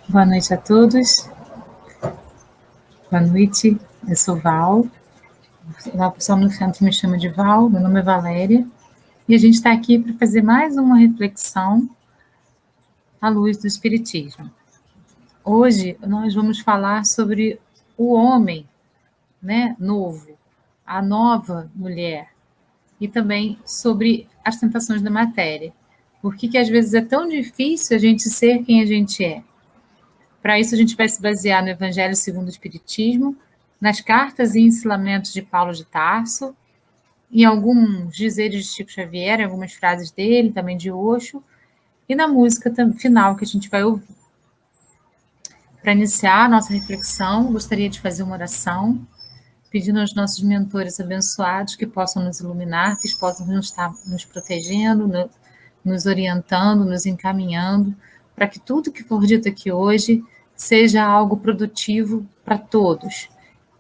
Boa noite a todos. Boa noite, eu sou Val. O pessoal no centro me chama de Val, meu nome é Valéria. E a gente está aqui para fazer mais uma reflexão à luz do Espiritismo. Hoje nós vamos falar sobre o homem, né, novo, a nova mulher, e também sobre as tentações da matéria. Por que às vezes é tão difícil a gente ser quem a gente é? Para isso, a gente vai se basear no Evangelho segundo o Espiritismo, nas cartas e ensinamentos de Paulo de Tarso, em alguns dizeres de Chico Xavier, em algumas frases dele, também de Osho, e na música final que a gente vai ouvir. Para iniciar a nossa reflexão, gostaria de fazer uma oração, pedindo aos nossos mentores abençoados que possam nos iluminar, que possam estar nos protegendo, nos orientando, nos encaminhando, para que tudo que for dito aqui hoje seja algo produtivo para todos.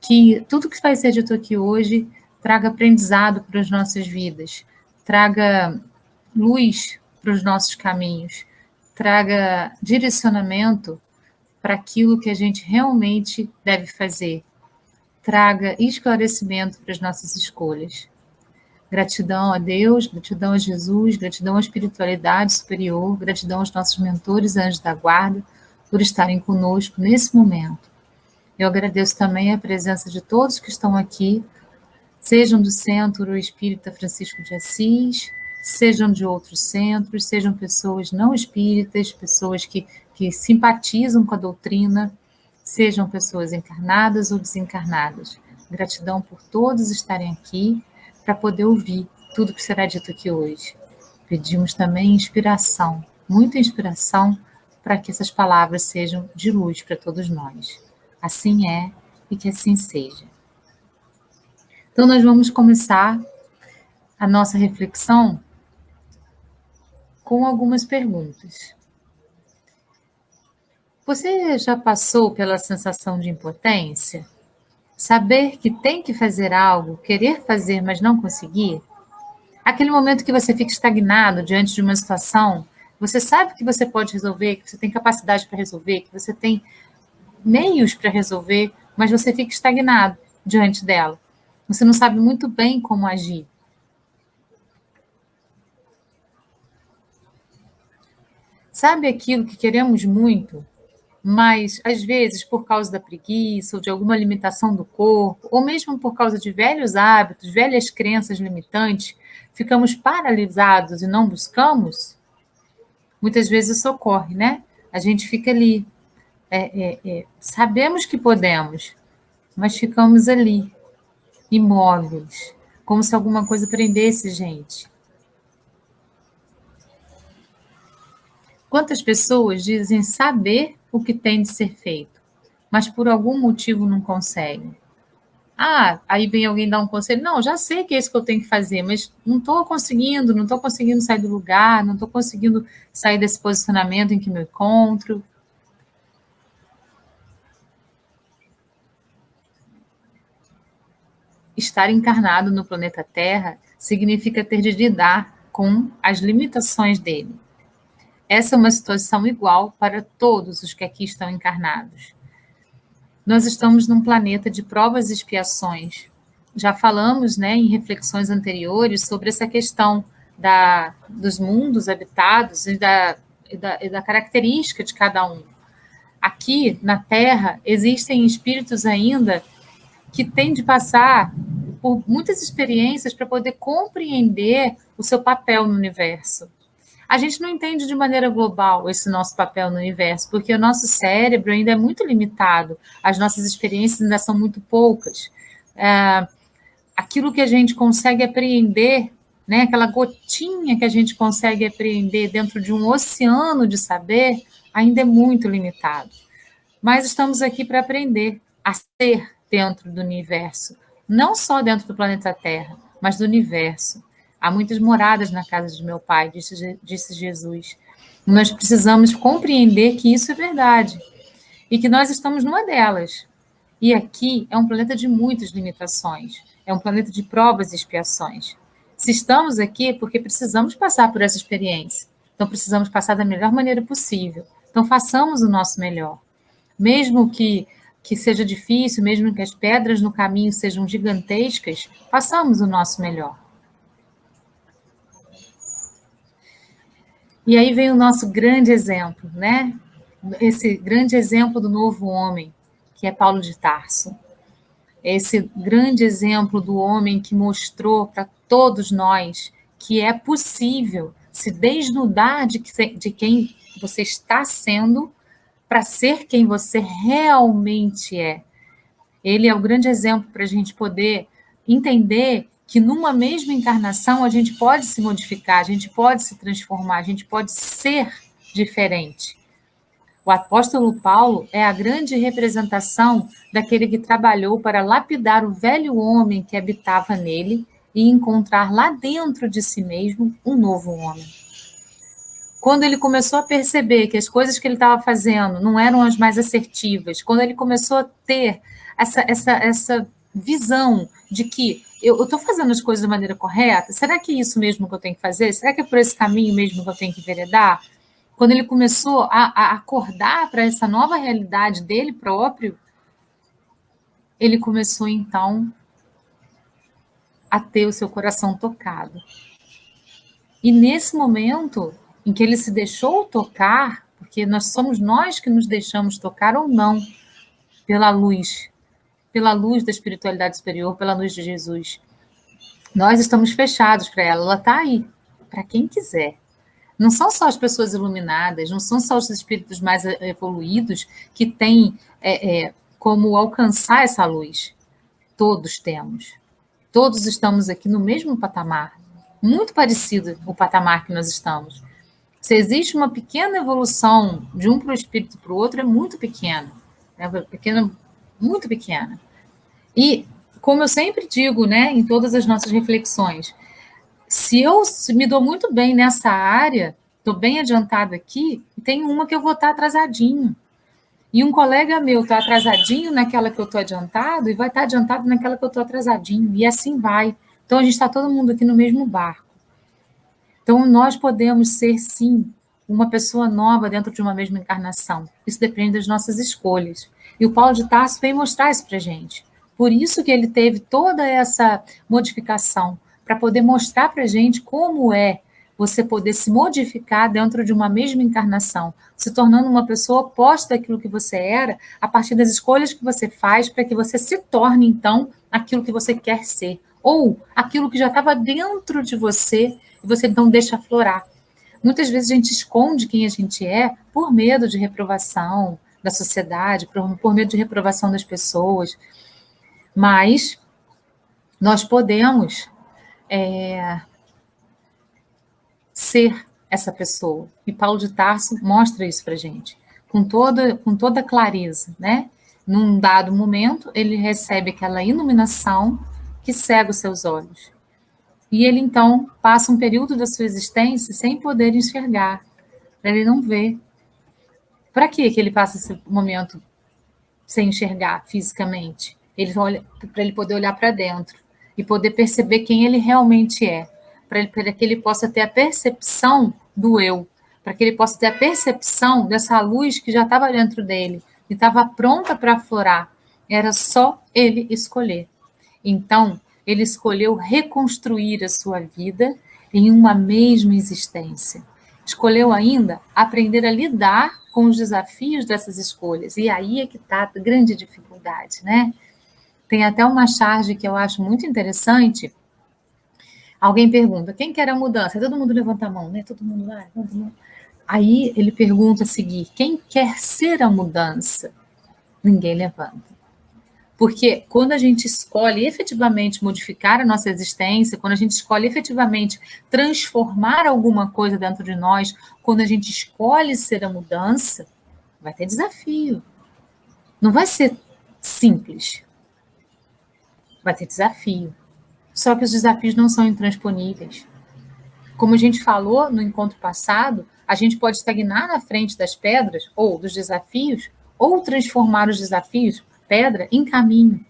Que tudo que vai ser dito aqui hoje traga aprendizado para as nossas vidas, traga luz para os nossos caminhos, traga direcionamento para aquilo que a gente realmente deve fazer, traga esclarecimento para as nossas escolhas. Gratidão a Deus, gratidão a Jesus, gratidão à espiritualidade superior, gratidão aos nossos mentores, anjos da guarda, por estarem conosco nesse momento. Eu agradeço também a presença de todos que estão aqui, sejam do Centro Espírita Francisco de Assis, sejam de outros centros, sejam pessoas não espíritas, pessoas que simpatizam com a doutrina, sejam pessoas encarnadas ou desencarnadas. Gratidão por todos estarem aqui para poder ouvir tudo que será dito aqui hoje. Pedimos também inspiração, muita inspiração, para que essas palavras sejam de luz para todos nós. Assim é e que assim seja. Então, nós vamos começar a nossa reflexão com algumas perguntas. Você já passou pela sensação de impotência? Saber que tem que fazer algo, querer fazer, mas não conseguir? Aquele momento que você fica estagnado diante de uma situação, você sabe que você pode resolver, que você tem capacidade para resolver, que você tem meios para resolver, mas você fica estagnado diante dela. Você não sabe muito bem como agir. Sabe aquilo que queremos muito, mas às vezes por causa da preguiça ou de alguma limitação do corpo, ou mesmo por causa de velhos hábitos, velhas crenças limitantes, ficamos paralisados e não buscamos? Muitas vezes isso ocorre, né? A gente fica ali, sabemos que podemos, mas ficamos ali, imóveis, como se alguma coisa prendesse gente. Quantas pessoas dizem saber o que tem de ser feito, mas por algum motivo não conseguem? Ah, aí vem alguém dar um conselho. Não, já sei que é isso que eu tenho que fazer, mas não estou conseguindo sair do lugar, não estou conseguindo sair desse posicionamento em que me encontro. Estar encarnado no planeta Terra significa ter de lidar com as limitações dele. Essa é uma situação igual para todos os que aqui estão encarnados. Nós estamos num planeta de provas e expiações. Já falamos, né, em reflexões anteriores sobre essa questão dos mundos habitados e da característica de cada um. Aqui, na Terra, existem espíritos ainda que têm de passar por muitas experiências para poder compreender o seu papel no universo. A gente não entende de maneira global esse nosso papel no universo, porque o nosso cérebro ainda é muito limitado, as nossas experiências ainda são muito poucas. Aquilo que a gente consegue apreender, né, aquela gotinha que a gente consegue apreender dentro de um oceano de saber, ainda é muito limitado. Mas estamos aqui para aprender a ser dentro do universo, não só dentro do planeta Terra, mas do universo. Há muitas moradas na casa de meu pai, disse Jesus. Nós precisamos compreender que isso é verdade e que nós estamos numa delas. E aqui é um planeta de muitas limitações, é um planeta de provas e expiações. Se estamos aqui é porque precisamos passar por essa experiência, então precisamos passar da melhor maneira possível. Então, façamos o nosso melhor. Mesmo que seja difícil, mesmo que as pedras no caminho sejam gigantescas, façamos o nosso melhor. E aí vem o nosso grande exemplo, né? Esse grande exemplo do novo homem, que é Paulo de Tarso. Esse grande exemplo do homem que mostrou para todos nós que é possível se desnudar de quem você está sendo para ser quem você realmente é. Ele é o grande exemplo para a gente poder entender que numa mesma encarnação a gente pode se modificar, a gente pode se transformar, a gente pode ser diferente. O apóstolo Paulo é a grande representação daquele que trabalhou para lapidar o velho homem que habitava nele e encontrar lá dentro de si mesmo um novo homem. Quando ele começou a perceber que as coisas que ele estava fazendo não eram as mais assertivas, quando ele começou a ter essa visão de que eu estou fazendo as coisas da maneira correta, será que é isso mesmo que eu tenho que fazer? Será que é por esse caminho mesmo que eu tenho que enveredar? Quando ele começou a acordar para essa nova realidade dele próprio, ele começou, então, a ter o seu coração tocado. E nesse momento em que ele se deixou tocar, porque somos nós que nos deixamos tocar ou não pela luz da espiritualidade superior, pela luz de Jesus. Nós estamos fechados para ela está aí, para quem quiser. Não são só as pessoas iluminadas, não são só os espíritos mais evoluídos que têm como alcançar essa luz. Todos temos. Todos estamos aqui no mesmo patamar. Muito parecido o patamar que nós estamos. Se existe uma pequena evolução de um para o espírito para o outro, é muito pequena. Muito pequena. E, como eu sempre digo, né, em todas as nossas reflexões, se eu me dou muito bem nessa área, estou bem adiantada aqui, e tem uma que eu vou estar atrasadinho. E um colega meu está atrasadinho naquela que eu estou adiantado e vai estar adiantado naquela que eu estou atrasadinho. E assim vai. Então, a gente está todo mundo aqui no mesmo barco. Então, nós podemos ser, sim, uma pessoa nova dentro de uma mesma encarnação. Isso depende das nossas escolhas. E o Paulo de Tarso veio mostrar isso para a gente. Por isso que ele teve toda essa modificação, para poder mostrar para a gente como é você poder se modificar dentro de uma mesma encarnação, se tornando uma pessoa oposta daquilo que você era, a partir das escolhas que você faz, para que você se torne, então, aquilo que você quer ser, ou aquilo que já estava dentro de você, e você então deixa aflorar. Muitas vezes a gente esconde quem a gente é por medo de reprovação da sociedade, por medo de reprovação das pessoas, mas nós podemos ser essa pessoa. E Paulo de Tarso mostra isso para a gente, com toda clareza, né? Num dado momento, ele recebe aquela iluminação que cega os seus olhos. E ele, então, passa um período da sua existência sem poder enxergar, para ele não ver. Para que ele passa esse momento sem enxergar fisicamente? Para ele poder olhar para dentro e poder perceber quem ele realmente é, para que ele possa ter a percepção do eu, para que ele possa ter a percepção dessa luz que já estava dentro dele e estava pronta para aflorar. Era só ele escolher. Então, ele escolheu reconstruir a sua vida em uma mesma existência. Escolheu ainda aprender a lidar com os desafios dessas escolhas. E aí é que está a grande dificuldade, né? Tem até uma charge que eu acho muito interessante. Alguém pergunta, quem quer a mudança? Todo mundo levanta a mão, né? Todo mundo lá, levanta a mão. Aí ele pergunta a seguir, quem quer ser a mudança? Ninguém levanta. Porque quando a gente escolhe efetivamente modificar a nossa existência, quando a gente escolhe efetivamente transformar alguma coisa dentro de nós, quando a gente escolhe ser a mudança, vai ter desafio. Não vai ser simples. Vai ter desafio. Só que os desafios não são intransponíveis. Como a gente falou no encontro passado, a gente pode estagnar na frente das pedras ou dos desafios, ou transformar os desafios, pedra, em caminho.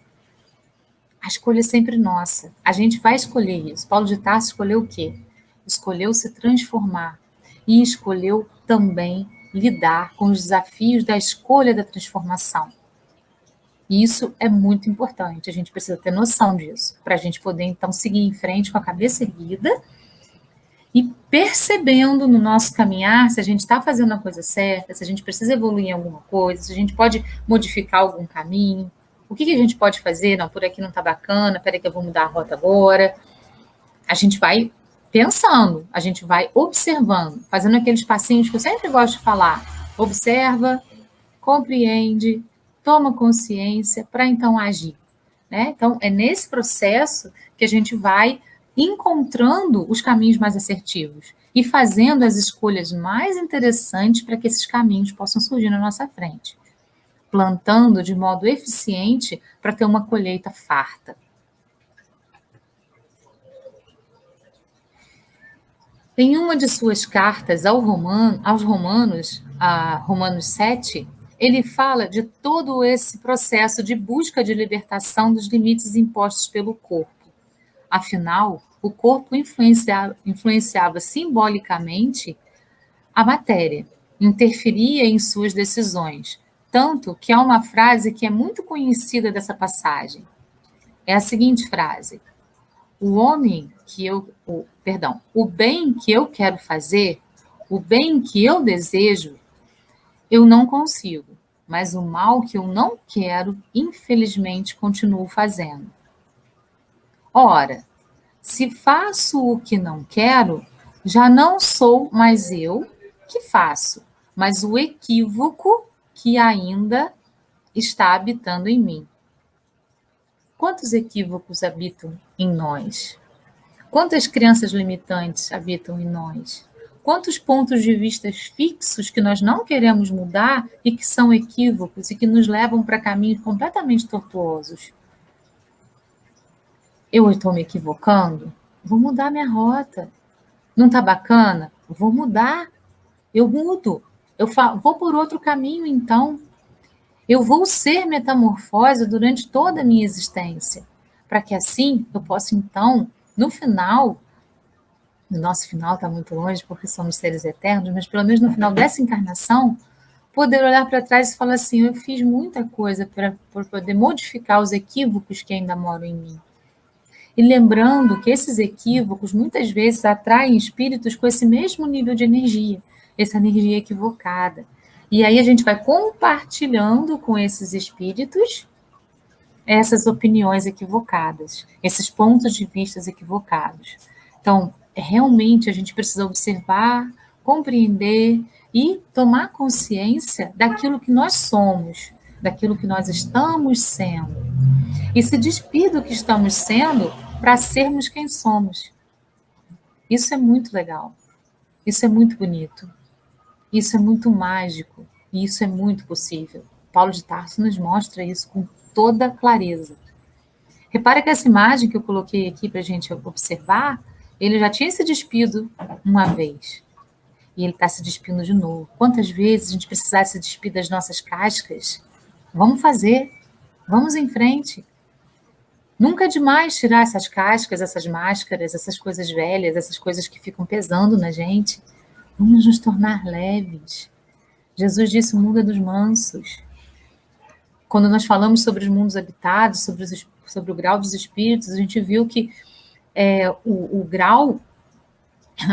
A escolha é sempre nossa. A gente vai escolher isso. Paulo de Tarso escolheu o quê? Escolheu se transformar. E escolheu também lidar com os desafios da escolha da transformação. E isso é muito importante, a gente precisa ter noção disso, para a gente poder, então, seguir em frente com a cabeça erguida e percebendo no nosso caminhar se a gente está fazendo a coisa certa, se a gente precisa evoluir em alguma coisa, se a gente pode modificar algum caminho, o que a gente pode fazer? Não, por aqui não está bacana, peraí que eu vou mudar a rota agora. A gente vai pensando, a gente vai observando, fazendo aqueles passinhos que eu sempre gosto de falar. Observa, compreende, toma consciência para então agir. Né? Então, é nesse processo que a gente vai encontrando os caminhos mais assertivos e fazendo as escolhas mais interessantes para que esses caminhos possam surgir na nossa frente. Plantando de modo eficiente para ter uma colheita farta. Em uma de suas cartas aos Romanos, a Romanos 7, ele fala de todo esse processo de busca de libertação dos limites impostos pelo corpo. Afinal, o corpo influenciava simbolicamente a matéria, interferia em suas decisões, tanto que há uma frase que é muito conhecida dessa passagem. É a seguinte frase: o bem que eu quero fazer, o bem que eu desejo, eu não consigo, mas o mal que eu não quero, infelizmente, continuo fazendo. Ora, se faço o que não quero, já não sou mais eu que faço, mas o equívoco que ainda está habitando em mim. Quantos equívocos habitam em nós? Quantas crenças limitantes habitam em nós? Quantos pontos de vista fixos que nós não queremos mudar e que são equívocos e que nos levam para caminhos completamente tortuosos? Eu estou me equivocando? Vou mudar minha rota. Não está bacana? Vou mudar. Eu mudo. Vou por outro caminho, então. Eu vou ser metamorfose durante toda a minha existência, para que assim eu possa, então, no final, o nosso final está muito longe porque somos seres eternos, mas pelo menos no final dessa encarnação, poder olhar para trás e falar assim: eu fiz muita coisa para poder modificar os equívocos que ainda moram em mim. E lembrando que esses equívocos muitas vezes atraem espíritos com esse mesmo nível de energia, essa energia equivocada. E aí a gente vai compartilhando com esses espíritos essas opiniões equivocadas, esses pontos de vista equivocados. Então, realmente a gente precisa observar, compreender e tomar consciência daquilo que nós somos, daquilo que nós estamos sendo. E se despir do que estamos sendo para sermos quem somos. Isso é muito legal. Isso é muito bonito. Isso é muito mágico. E isso é muito possível. Paulo de Tarso nos mostra isso com toda clareza. Repare que essa imagem que eu coloquei aqui para a gente observar, ele já tinha se despido uma vez. E ele está se despindo de novo. Quantas vezes a gente precisar se despir das nossas cascas? Vamos fazer. Vamos em frente. Nunca é demais tirar essas cascas, essas máscaras, essas coisas velhas, essas coisas que ficam pesando na gente. Vamos nos tornar leves. Jesus disse: o mundo é dos mansos. Quando nós falamos sobre os mundos habitados, sobre o grau dos espíritos, a gente viu que o grau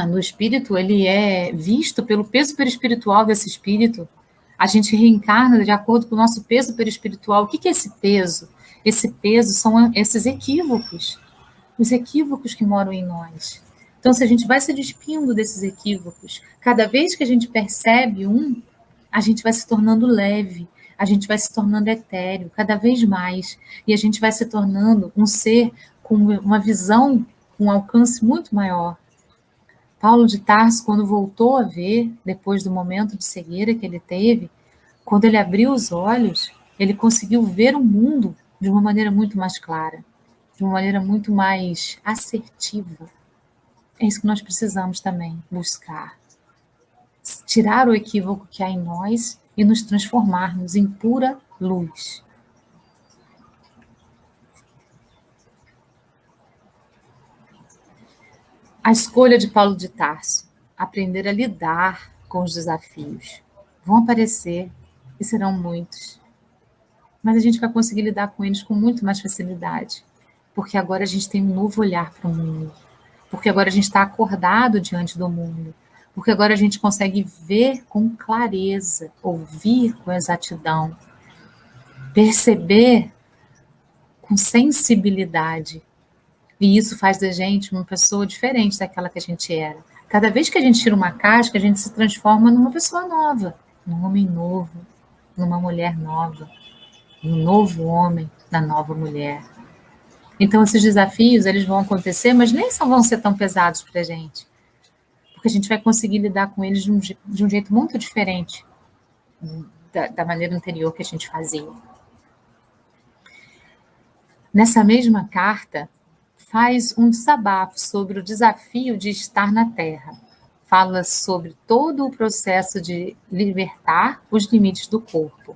no espírito, ele é visto pelo peso perispiritual desse espírito. A gente reencarna de acordo com o nosso peso perispiritual. O que é esse peso? Esse peso são esses equívocos, os equívocos que moram em nós. Então, se a gente vai se despindo desses equívocos, cada vez que a gente percebe a gente vai se tornando leve, a gente vai se tornando etéreo, cada vez mais, e a gente vai se tornando um ser com uma visão, com um alcance muito maior. Paulo de Tarso, quando voltou a ver, depois do momento de cegueira que ele teve, quando ele abriu os olhos, ele conseguiu ver o mundo de uma maneira muito mais clara, de uma maneira muito mais assertiva. É isso que nós precisamos também buscar. Tirar o equívoco que há em nós e nos transformarmos em pura luz. A escolha de Paulo de Tarso, aprender a lidar com os desafios. Vão aparecer, e serão muitos. Mas a gente vai conseguir lidar com eles com muito mais facilidade, porque agora a gente tem um novo olhar para o mundo, porque agora a gente está acordado diante do mundo, porque agora a gente consegue ver com clareza, ouvir com exatidão, perceber com sensibilidade. E isso faz da gente uma pessoa diferente daquela que a gente era. Cada vez que a gente tira uma casca, a gente se transforma numa pessoa nova, num homem novo, numa mulher nova, num novo homem, na nova mulher. Então, esses desafios, eles vão acontecer, mas nem vão ser tão pesados para a gente, porque a gente vai conseguir lidar com eles de um jeito muito diferente da maneira anterior que a gente fazia. Nessa mesma carta, faz um desabafo sobre o desafio de estar na Terra. Fala sobre todo o processo de libertar os limites do corpo.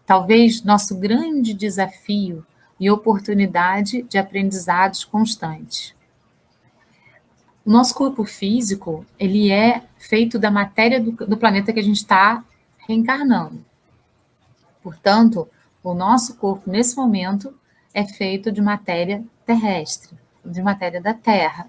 Talvez nosso grande desafio e oportunidade de aprendizados constantes. O nosso corpo físico, ele é feito da matéria do planeta que a gente está reencarnando. Portanto, o nosso corpo, nesse momento, é feito de matéria terrestre, de matéria da Terra.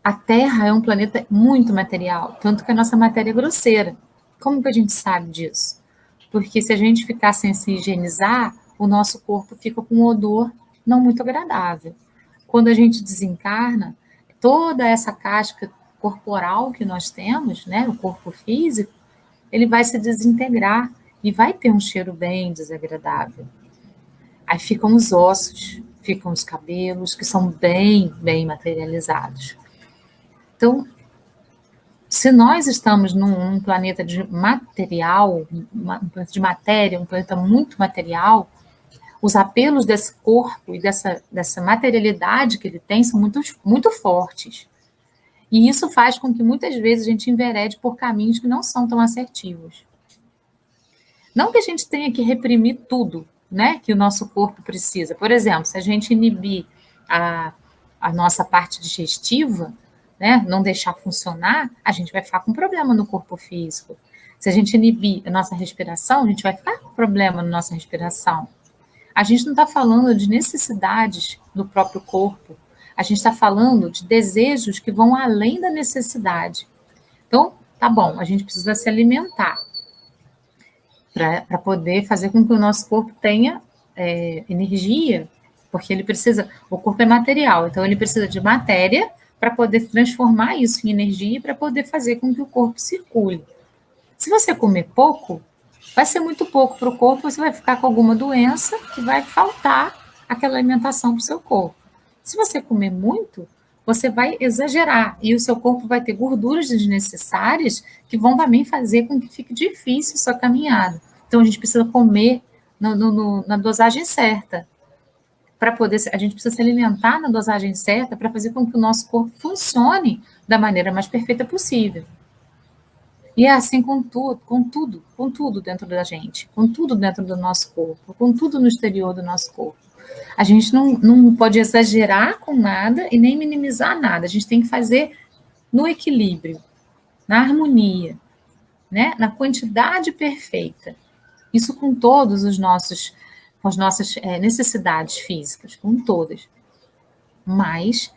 A Terra é um planeta muito material, tanto que a nossa matéria é grosseira. Como que a gente sabe disso? Porque se a gente ficar sem se higienizar, o nosso corpo fica com um odor não muito agradável. Quando a gente desencarna, toda essa casca corporal que nós temos, né, o corpo físico, ele vai se desintegrar e vai ter um cheiro bem desagradável. Aí ficam os ossos, ficam os cabelos, que são bem, bem materializados. Então, se nós estamos num planeta de material, um planeta de matéria, um planeta muito material, os apelos desse corpo e dessa materialidade que ele tem são muito, muito fortes. E isso faz com que muitas vezes a gente enverede por caminhos que não são tão assertivos. Não que a gente tenha que reprimir tudo, né, que o nosso corpo precisa. Por exemplo, se a gente inibir a nossa parte digestiva, né, não deixar funcionar, a gente vai ficar com problema no corpo físico. Se a gente inibir a nossa respiração, a gente vai ficar com problema na nossa respiração. A gente não está falando de necessidades do próprio corpo, a gente está falando de desejos que vão além da necessidade. Então, tá bom, a gente precisa se alimentar para poder fazer com que o nosso corpo tenha energia, porque ele precisa, o corpo é material, então ele precisa de matéria para poder transformar isso em energia e para poder fazer com que o corpo circule. Se você comer pouco, vai ser muito pouco para o corpo, você vai ficar com alguma doença que vai faltar aquela alimentação para o seu corpo. Se você comer muito, você vai exagerar e o seu corpo vai ter gorduras desnecessárias que vão também fazer com que fique difícil a sua caminhada. Então, a gente precisa comer na dosagem certa. Para poder, a gente precisa se alimentar na dosagem certa para fazer com que o nosso corpo funcione da maneira mais perfeita possível. E é assim com tudo dentro da gente, com tudo dentro do nosso corpo, com tudo no exterior do nosso corpo. A gente não pode exagerar com nada e nem minimizar nada. A gente tem que fazer no equilíbrio, na harmonia, né? Na quantidade perfeita. Isso com todos com as nossas necessidades físicas, com todas. Mas,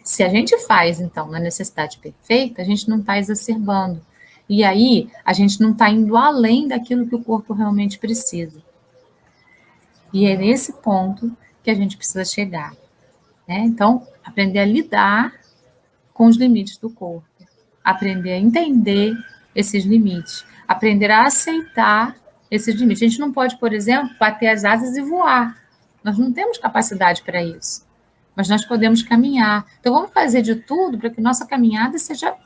se a gente faz, então, na necessidade perfeita, a gente não está exacerbando. E aí, a gente não está indo além daquilo que o corpo realmente precisa. E é nesse ponto que a gente precisa chegar. Né? Então, aprender a lidar com os limites do corpo. Aprender a entender esses limites. Aprender a aceitar esses limites. A gente não pode, por exemplo, bater as asas e voar. Nós não temos capacidade para isso. Mas nós podemos caminhar. Então, vamos fazer de tudo para que nossa caminhada seja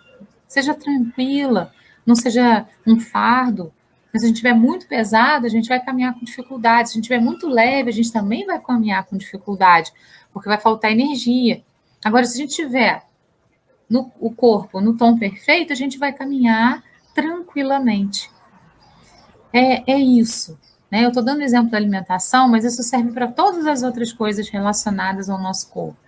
tranquila, não seja um fardo. Mas se a gente estiver muito pesado, a gente vai caminhar com dificuldade. Se a gente estiver muito leve, a gente também vai caminhar com dificuldade, porque vai faltar energia. Agora, se a gente tiver o corpo no tom perfeito, a gente vai caminhar tranquilamente. É isso. Né? Eu estou dando exemplo da alimentação, mas isso serve para todas as outras coisas relacionadas ao nosso corpo.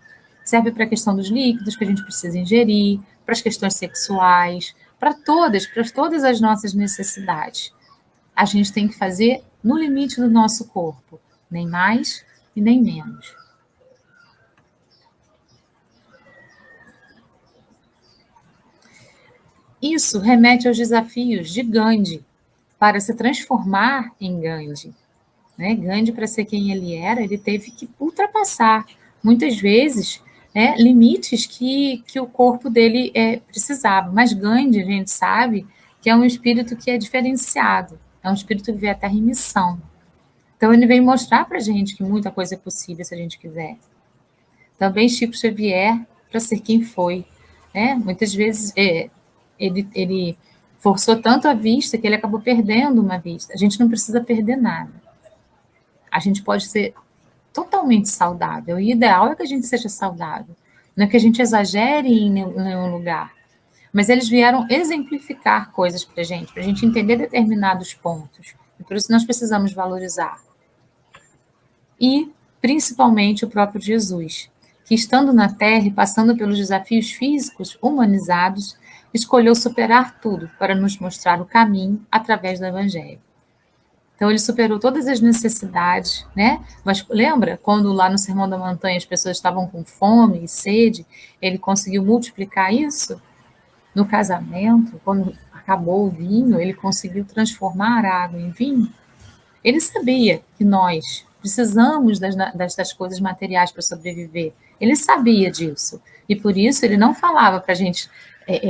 Serve para a questão dos líquidos que a gente precisa ingerir, para as questões sexuais, para todas as nossas necessidades. A gente tem que fazer no limite do nosso corpo, nem mais e nem menos. Isso remete aos desafios de Gandhi para se transformar em Gandhi. Né? Gandhi, para ser quem ele era, ele teve que ultrapassar, muitas vezes, limites que o corpo dele precisava. Mas Gandhi, a gente sabe, que é um espírito que é diferenciado, é um espírito que veio à Terra em missão. Então, ele veio mostrar para a gente que muita coisa é possível se a gente quiser. Também Chico Xavier, para ser quem foi. Né? Muitas vezes ele forçou tanto a vista que ele acabou perdendo uma vista. A gente não precisa perder nada. A gente pode ser totalmente saudável. O ideal é que a gente seja saudável. Não é que a gente exagere em nenhum lugar. Mas eles vieram exemplificar coisas para a gente entender determinados pontos. E por isso nós precisamos valorizar. E, principalmente, o próprio Jesus, que estando na Terra e passando pelos desafios físicos humanizados, escolheu superar tudo para nos mostrar o caminho através do Evangelho. Então, ele superou todas as necessidades, né? Mas lembra, quando lá no Sermão da Montanha as pessoas estavam com fome e sede, ele conseguiu multiplicar isso? No casamento, quando acabou o vinho, ele conseguiu transformar a água em vinho? Ele sabia que nós precisamos das coisas materiais para sobreviver. Ele sabia disso. E por isso ele não falava para a gente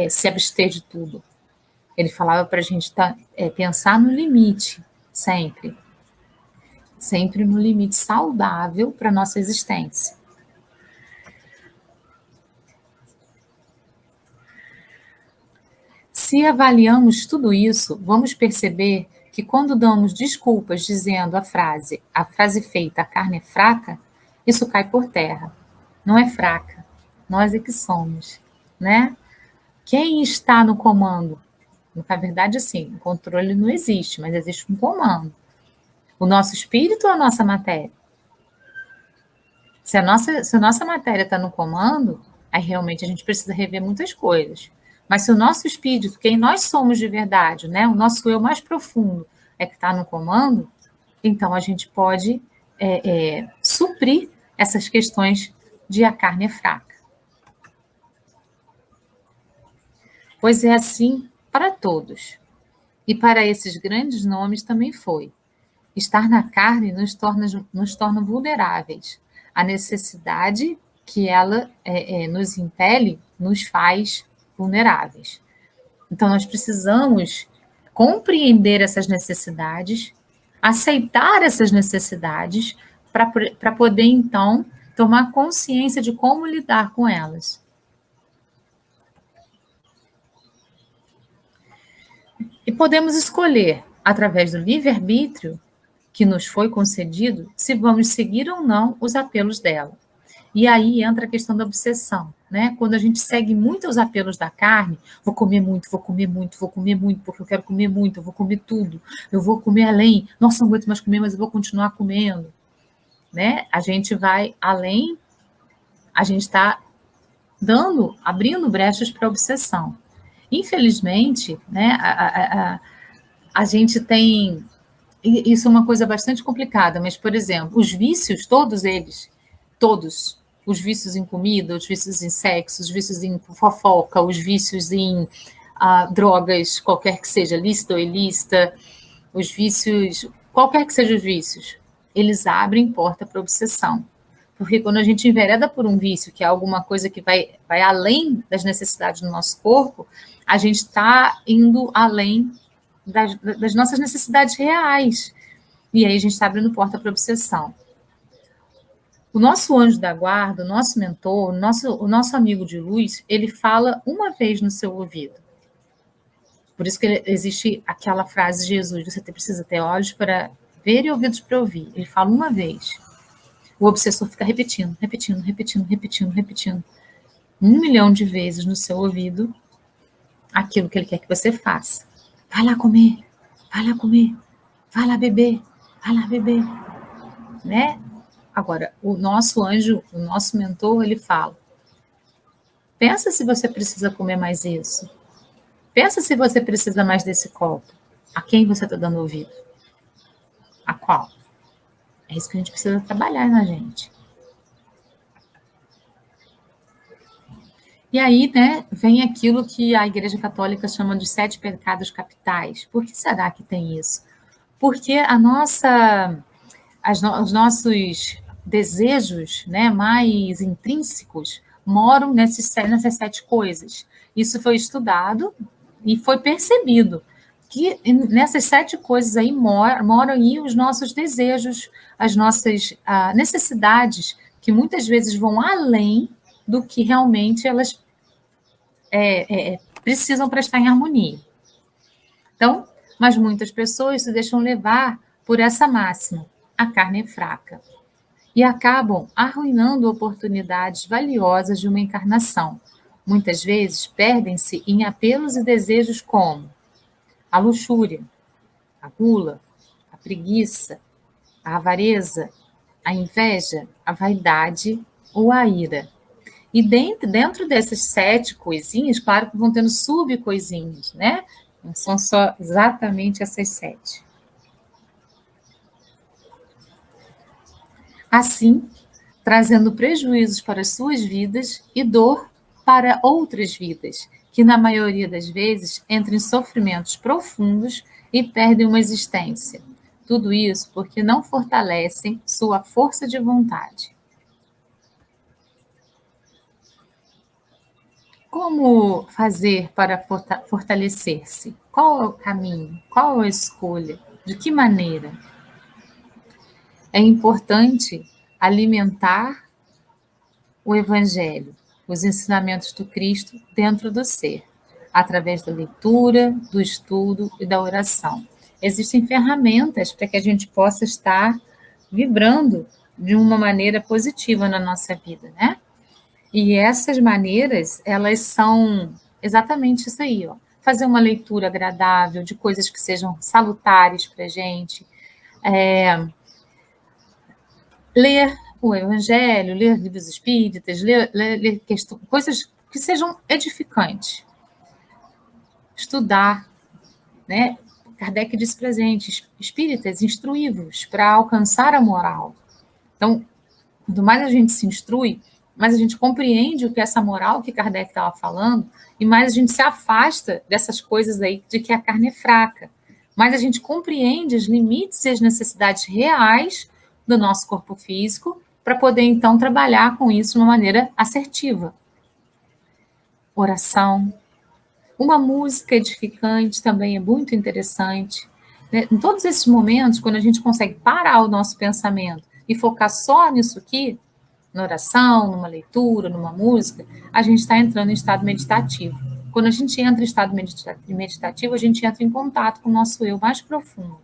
se abster de tudo. Ele falava para a gente pensar no limite, sempre. Sempre no limite saudável para a nossa existência. Se avaliamos tudo isso, vamos perceber que quando damos desculpas dizendo a frase feita, a carne é fraca, isso cai por terra. Não é fraca, nós é que somos, né? Quem está no comando? Na verdade, assim, o controle não existe, mas existe um comando. O nosso espírito ou a nossa matéria? Se a nossa matéria está no comando, aí realmente a gente precisa rever muitas coisas. Mas se o nosso espírito, quem nós somos de verdade, né, o nosso eu mais profundo é que está no comando, então a gente pode suprir essas questões de a carne é fraca. Pois é assim para todos. E para esses grandes nomes também foi. Estar na carne nos torna vulneráveis. A necessidade que ela nos impele nos faz vulneráveis. Então, nós precisamos compreender essas necessidades, aceitar essas necessidades, para poder, então, tomar consciência de como lidar com elas. E podemos escolher, através do livre-arbítrio que nos foi concedido, se vamos seguir ou não os apelos dela. E aí entra a questão da obsessão, né? Quando a gente segue muito os apelos da carne, vou comer muito, vou comer muito, vou comer muito, porque eu quero comer muito, eu vou comer tudo, eu vou comer além, nossa, não aguento mais comer, mas eu vou continuar comendo, né? A gente vai além, a gente está abrindo brechas para a obsessão. Infelizmente, né, a gente tem... Isso é uma coisa bastante complicada, mas, por exemplo, os vícios, todos eles, todos, os vícios em comida, os vícios em sexo, os vícios em fofoca, os vícios em drogas, qualquer que seja, lícita ou ilícita, os vícios, qualquer que sejam os vícios, eles abrem porta para obsessão. Porque quando a gente envereda por um vício, que é alguma coisa que vai além das necessidades do nosso corpo, a gente está indo além das nossas necessidades reais. E aí a gente está abrindo porta para obsessão. O nosso anjo da guarda, o nosso mentor, o nosso amigo de luz, ele fala uma vez no seu ouvido. Por isso que existe aquela frase de Jesus, você precisa ter olhos para ver e ouvidos para ouvir. Ele fala uma vez. O obsessor fica repetindo, repetindo, repetindo, repetindo, repetindo. 1 milhão de vezes no seu ouvido aquilo que ele quer que você faça. Vai lá comer, vai lá comer, vai lá beber, vai lá beber, né? Agora, o nosso anjo, o nosso mentor, ele fala, pensa se você precisa comer mais isso. Pensa se você precisa mais desse copo. A quem você está dando ouvido? A qual? É isso que a gente precisa trabalhar na gente. E aí, né, vem aquilo que a Igreja Católica chama de 7 pecados capitais. Por que será que tem isso? Porque os nossos desejos, né, mais intrínsecos moram nessas 7 coisas. Isso foi estudado e foi percebido que nessas 7 coisas aí moram aí os nossos desejos, as nossas necessidades, que muitas vezes vão além do que realmente elas precisam para estar em harmonia. Então, mas muitas pessoas se deixam levar por essa máxima: a carne é fraca, e acabam arruinando oportunidades valiosas de uma encarnação. Muitas vezes perdem-se em apelos e desejos como a luxúria, a gula, a preguiça, a avareza, a inveja, a vaidade ou a ira. E dentro dessas 7 coisinhas, claro que vão tendo sub-coisinhas, né? Não são só exatamente essas 7. Assim, trazendo prejuízos para as suas vidas e dor para outras vidas, que na maioria das vezes entram em sofrimentos profundos e perdem uma existência. Tudo isso porque não fortalecem sua força de vontade. Como fazer para fortalecer-se? Qual é o caminho? Qual é a escolha? De que maneira? É importante alimentar o Evangelho, os ensinamentos do Cristo dentro do ser, através da leitura, do estudo e da oração. Existem ferramentas para que a gente possa estar vibrando de uma maneira positiva na nossa vida, né? E essas maneiras, elas são exatamente isso aí, ó. Fazer uma leitura agradável de coisas que sejam salutares para a gente, ler o Evangelho, ler livros espíritas, ler coisas que sejam edificantes. Estudar, né? Kardec disse para a gente, espíritas, instruí-vos para alcançar a moral. Então, quanto mais a gente se instrui, mais a gente compreende o que é essa moral que Kardec estava falando, e mais a gente se afasta dessas coisas aí de que a carne é fraca. Mais a gente compreende os limites e as necessidades reais do nosso corpo físico para poder, então, trabalhar com isso de uma maneira assertiva. Oração. Uma música edificante também é muito interessante. Né? Em todos esses momentos, quando a gente consegue parar o nosso pensamento e focar só nisso aqui, na oração, numa leitura, numa música, a gente está entrando em estado meditativo. Quando a gente entra em estado meditativo, a gente entra em contato com o nosso eu mais profundo.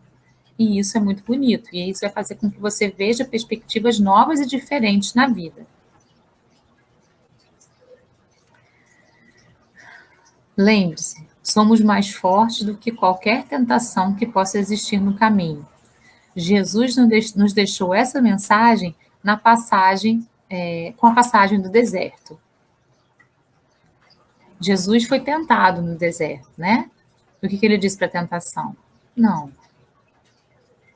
E isso é muito bonito. E isso vai fazer com que você veja perspectivas novas e diferentes na vida. Lembre-se, somos mais fortes do que qualquer tentação que possa existir no caminho. Jesus nos deixou essa mensagem na passagem, com a passagem do deserto. Jesus foi tentado no deserto, né? O que ele disse para a tentação? Não.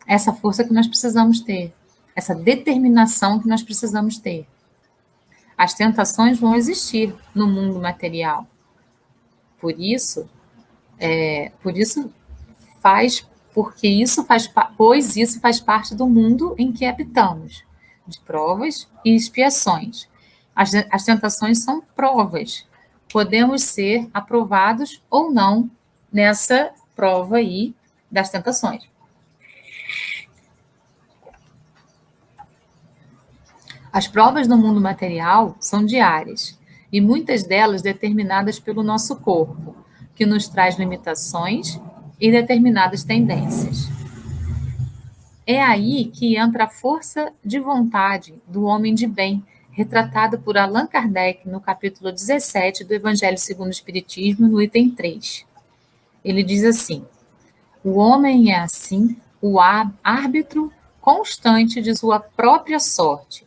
Essa força que nós precisamos ter, essa determinação que nós precisamos ter. As tentações vão existir no mundo material. Pois isso faz parte do mundo em que habitamos, de provas e expiações. As tentações são provas. Podemos ser aprovados ou não nessa prova aí das tentações. As provas no mundo material são diárias e muitas delas determinadas pelo nosso corpo, que nos traz limitações e determinadas tendências. É aí que entra a força de vontade do homem de bem, retratado por Allan Kardec no capítulo 17 do Evangelho segundo o Espiritismo, no item 3. Ele diz assim: o homem é assim o árbitro constante de sua própria sorte.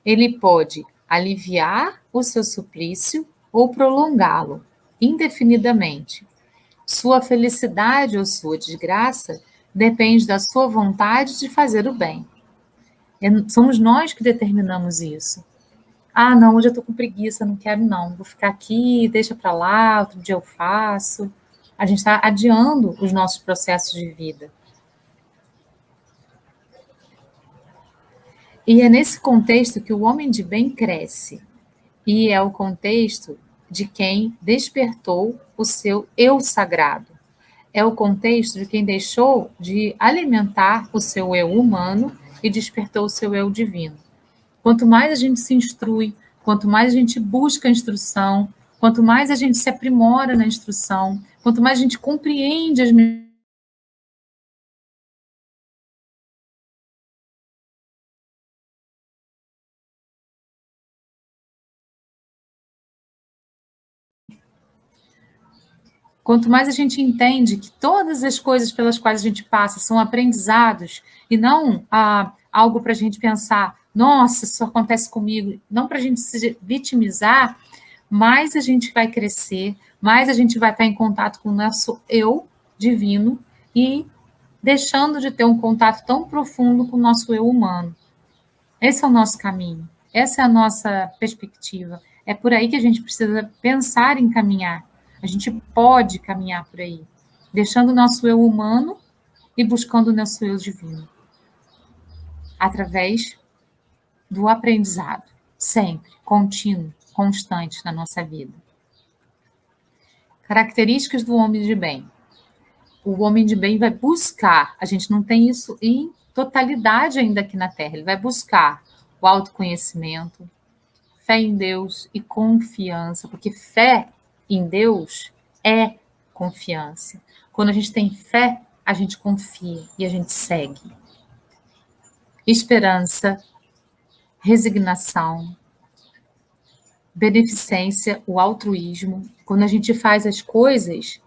Ele pode aliviar o seu suplício ou prolongá-lo indefinidamente. Sua felicidade ou sua desgraça depende da sua vontade de fazer o bem. Somos nós que determinamos isso. Ah, não, hoje eu estou com preguiça, não quero não, vou ficar aqui, deixa para lá, outro dia eu faço. A gente está adiando os nossos processos de vida. E é nesse contexto que o homem de bem cresce. E é o contexto de quem despertou o seu eu sagrado. É o contexto de quem deixou de alimentar o seu eu humano e despertou o seu eu divino. Quanto mais a gente se instrui, quanto mais a gente busca a instrução, quanto mais a gente se aprimora na instrução, quanto mais a gente compreende as quanto mais a gente entende que todas as coisas pelas quais a gente passa são aprendizados e não algo para a gente pensar, nossa, isso acontece comigo, não para a gente se vitimizar, mais a gente vai crescer, mais a gente vai estar em contato com o nosso eu divino e deixando de ter um contato tão profundo com o nosso eu humano. Esse é o nosso caminho, essa é a nossa perspectiva. É por aí que a gente precisa pensar em caminhar. A gente pode caminhar por aí, deixando o nosso eu humano e buscando o nosso eu divino, através do aprendizado, sempre, contínuo, constante na nossa vida. Características do homem de bem. O homem de bem vai buscar, a gente não tem isso em totalidade ainda aqui na Terra, ele vai buscar o autoconhecimento, fé em Deus e confiança, porque fé em Deus é confiança. Quando a gente tem fé, a gente confia e a gente segue. Esperança, resignação, beneficência, o altruísmo. Quando a gente faz as coisas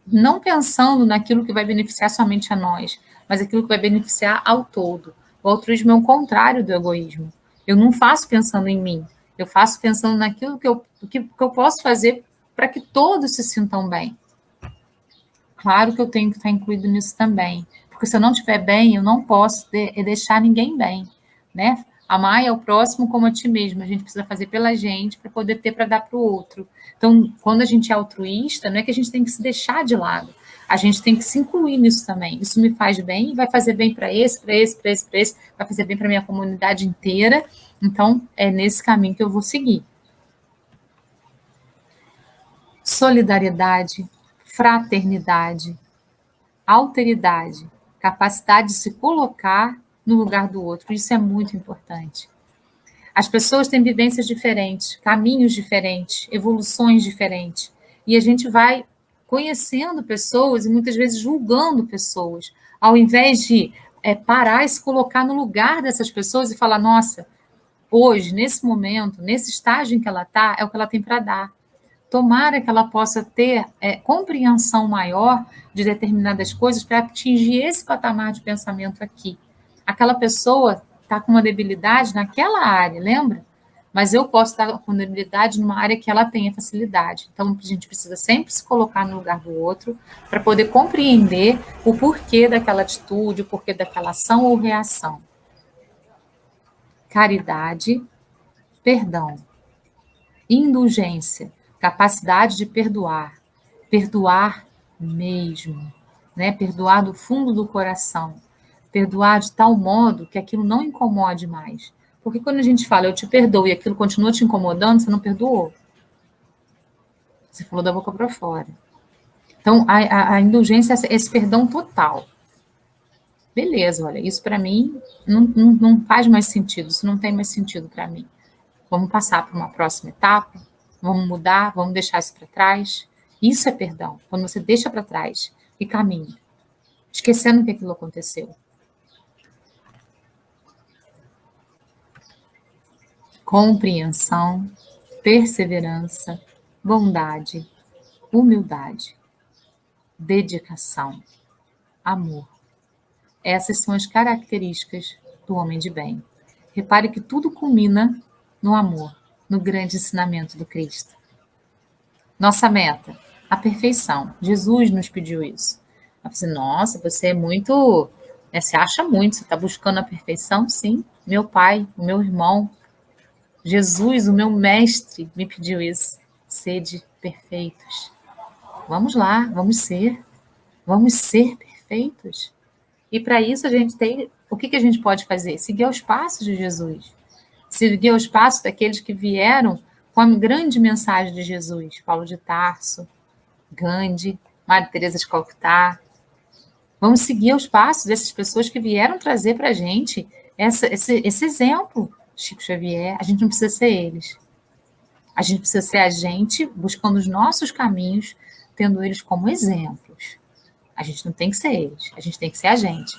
não pensando naquilo que vai beneficiar somente a nós, mas aquilo que vai beneficiar ao todo. O altruísmo é o contrário do egoísmo. Eu não faço pensando em mim, eu faço pensando naquilo que eu posso fazer para que todos se sintam bem. Claro que eu tenho que estar incluído nisso também, porque se eu não estiver bem, eu não posso deixar ninguém bem, né? Amar é o próximo como a ti mesmo. A gente precisa fazer pela gente para poder ter para dar para o outro. Então, quando a gente é altruísta, não é que a gente tem que se deixar de lado. A gente tem que se incluir nisso também. Isso me faz bem, vai fazer bem para esse, para esse, para esse, para esse, vai fazer bem para a minha comunidade inteira. Então, é nesse caminho que eu vou seguir. Solidariedade, fraternidade, alteridade, capacidade de se colocar no lugar do outro. Isso é muito importante. As pessoas têm vivências diferentes, caminhos diferentes, evoluções diferentes. E a gente vai conhecendo pessoas e muitas vezes julgando pessoas, ao invés de parar e se colocar no lugar dessas pessoas e falar: nossa, hoje, nesse momento, nesse estágio em que ela está, é o que ela tem para dar. Tomara que ela possa ter compreensão maior de determinadas coisas para atingir esse patamar de pensamento aqui. Aquela pessoa está com uma debilidade naquela área, lembra? Mas eu posso estar com debilidade numa área que ela tenha facilidade. Então, a gente precisa sempre se colocar no lugar do outro para poder compreender o porquê daquela atitude, o porquê daquela ação ou reação. Caridade, perdão, indulgência, capacidade de perdoar, perdoar mesmo, né? Perdoar do fundo do coração, perdoar de tal modo que aquilo não incomode mais. Porque quando a gente fala eu te perdoo e aquilo continua te incomodando, você não perdoou. Você falou da boca para fora. Então, a indulgência é esse perdão total. Beleza, olha, isso para mim não faz mais sentido, isso não tem mais sentido para mim. Vamos passar para uma próxima etapa, vamos mudar, vamos deixar isso para trás. Isso é perdão, quando você deixa para trás e caminha, esquecendo que aquilo aconteceu. Compreensão, perseverança, bondade, humildade, dedicação, amor. Essas são as características do homem de bem. Repare que tudo culmina no amor, no grande ensinamento do Cristo. Nossa meta, a perfeição. Jesus nos pediu isso. Ela falou assim, nossa, você é muito... Você acha muito, você está buscando a perfeição? Sim. Meu pai, o meu irmão, Jesus, o meu mestre, me pediu isso. Sede perfeitos. Vamos lá, vamos ser perfeitos. E para isso a gente tem, o que a gente pode fazer? Seguir os passos de Jesus. Seguir os passos daqueles que vieram com a grande mensagem de Jesus. Paulo de Tarso, Gandhi, Madre Teresa de Calcutá. Vamos seguir os passos dessas pessoas que vieram trazer para a gente esse exemplo. Chico Xavier, a gente não precisa ser eles. A gente precisa ser a gente buscando os nossos caminhos, tendo eles como exemplos. A gente não tem que ser eles, a gente tem que ser a gente.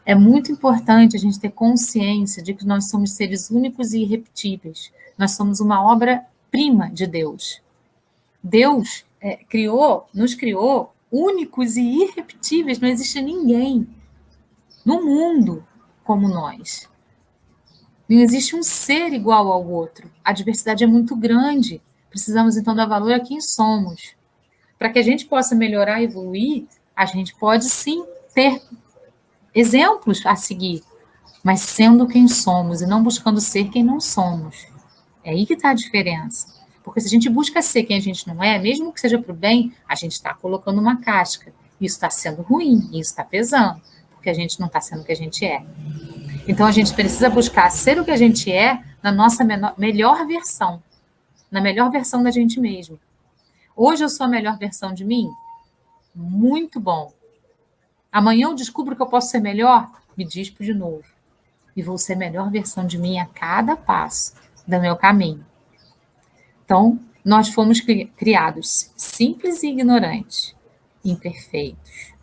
É muito importante a gente ter consciência de que nós somos seres únicos e irrepetíveis. Nós somos uma obra-prima de Deus. Deus nos criou únicos e irrepetíveis. Não existe ninguém no mundo como nós. Não existe um ser igual ao outro. A diversidade é muito grande. Precisamos, então, dar valor a quem somos. Para que a gente possa melhorar e evoluir, a gente pode, sim, ter exemplos a seguir, mas sendo quem somos e não buscando ser quem não somos. É aí que está a diferença. Porque se a gente busca ser quem a gente não é, mesmo que seja para o bem, a gente está colocando uma casca. Isso está sendo ruim, isso está pesando, porque a gente não está sendo o que a gente é. Então, a gente precisa buscar ser o que a gente é na nossa melhor versão, na melhor versão da gente mesmo. Hoje eu sou a melhor versão de mim? Muito bom. Amanhã eu descubro que eu posso ser melhor? Me dispo de novo. E vou ser a melhor versão de mim a cada passo do meu caminho. Então, nós fomos criados simples e ignorantes, imperfeitos.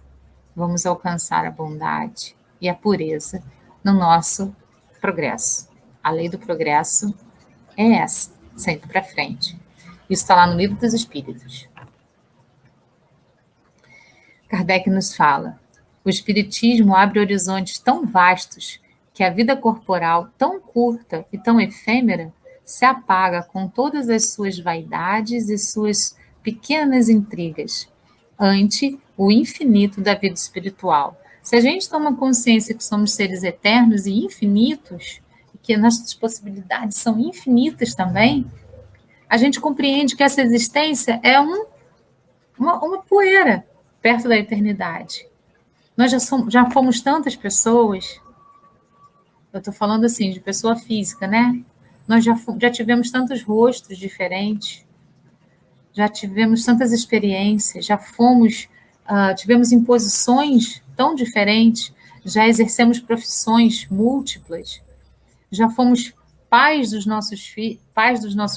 Vamos alcançar a bondade e a pureza no nosso progresso. A lei do progresso é essa, sempre para frente. Isso está lá no Livro dos Espíritos. Kardec nos fala, o Espiritismo abre horizontes tão vastos que a vida corporal, tão curta e tão efêmera, se apaga com todas as suas vaidades e suas pequenas intrigas, ante o infinito da vida espiritual. Se a gente toma consciência que somos seres eternos e infinitos, e que nossas possibilidades são infinitas também, a gente compreende que essa existência é uma poeira perto da eternidade. Nós já fomos tantas pessoas, eu estou falando assim, de pessoa física, né? Nós já tivemos tantos rostos diferentes, já tivemos tantas experiências, tivemos imposições tão diferentes, já exercemos profissões múltiplas, já fomos pais dos nossos